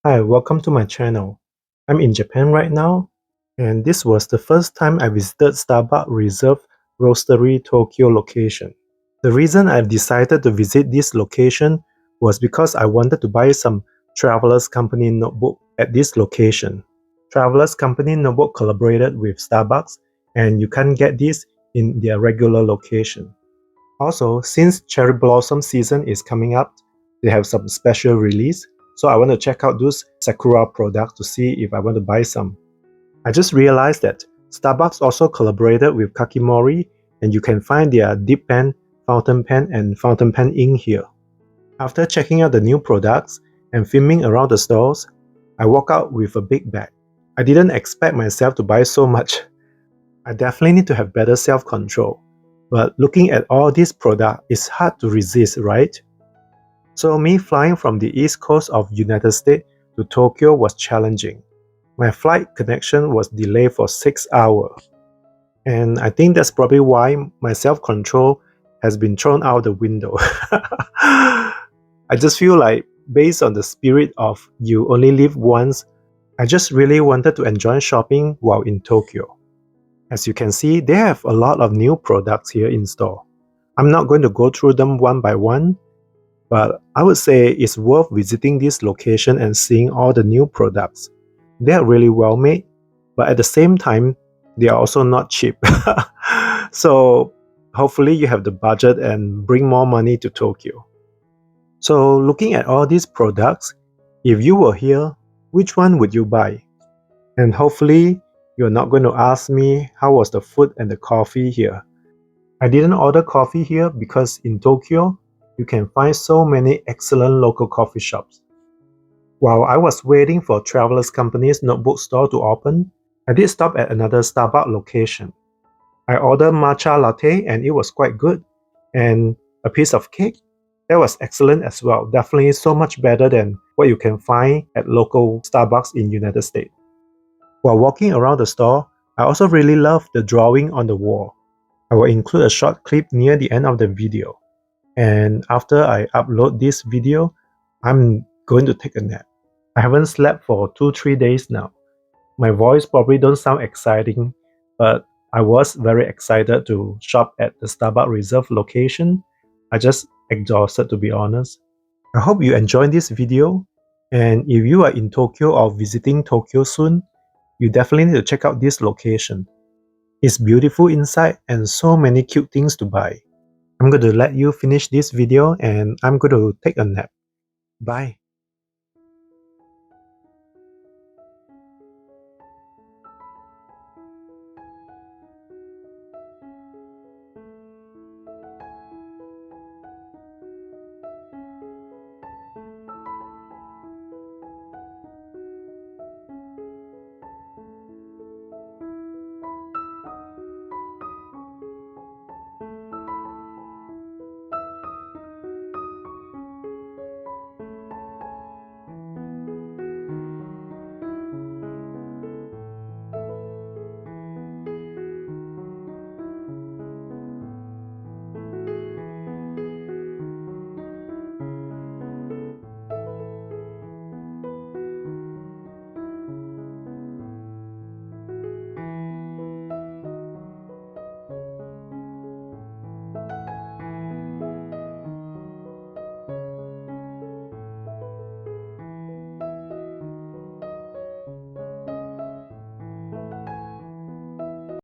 Hi, welcome to my channel. I'm in Japan right now, and this was the first time I visited Starbucks Reserve Roastery Tokyo location. The reason I decided to visit this location was because I wanted to buy some Travelers Company notebook at this location. Travelers Company notebook collaborated with Starbucks, and you can't get this in their regular location. Also, since cherry blossom season is coming up, they have some special release. So I want to check out those Sakura products to see if I want to buy some. I just realized that Starbucks also collaborated with Kakimori, and you can find their dip pen, and fountain pen ink here. After checking out the new products and filming around the stores, I walk out with a big bag. I didn't expect myself to buy so much. I definitely need to have better self-control. But looking at all these products, it's hard to resist, right? So me flying from the east coast of United States to Tokyo was challenging. My flight connection was delayed for 6 hours. And I think that's probably why my self-control has been thrown out the window. I just feel like based on the spirit of you only live once, I just really wanted to enjoy shopping while in Tokyo. As you can see, they have a lot of new products here in store. I'm not going to go through them one by one, but I would say it's worth visiting this location and seeing all the new products. They are really well made, but at the same time, they are also not cheap. So hopefully you have the budget and bring more money to Tokyo. So looking at all these products, if you were here, which one would you buy? And hopefully you're not going to ask me how was the food and the coffee here. I didn't order coffee here because in Tokyo, you can find so many excellent local coffee shops. While I was waiting for Travelers Company's notebook store to open, I did stop at another Starbucks location. I ordered matcha latte and it was quite good. And a piece of cake, that was excellent as well. Definitely so much better than what you can find at local Starbucks in United States. While walking around the store, I also really love the drawing on the wall. I will include a short clip near the end of the video. And after I upload this video, I'm going to take a nap. I haven't slept for 2-3 days now. My voice probably don't sound exciting, but I was very excited to shop at the Starbucks Reserve location. I just exhausted, to be honest. I hope you enjoyed this video, and if you are in Tokyo or visiting Tokyo soon, you definitely need to check out this location. It's beautiful inside and so many cute things to buy. I'm going to let you finish this video and I'm going to take a nap. Bye.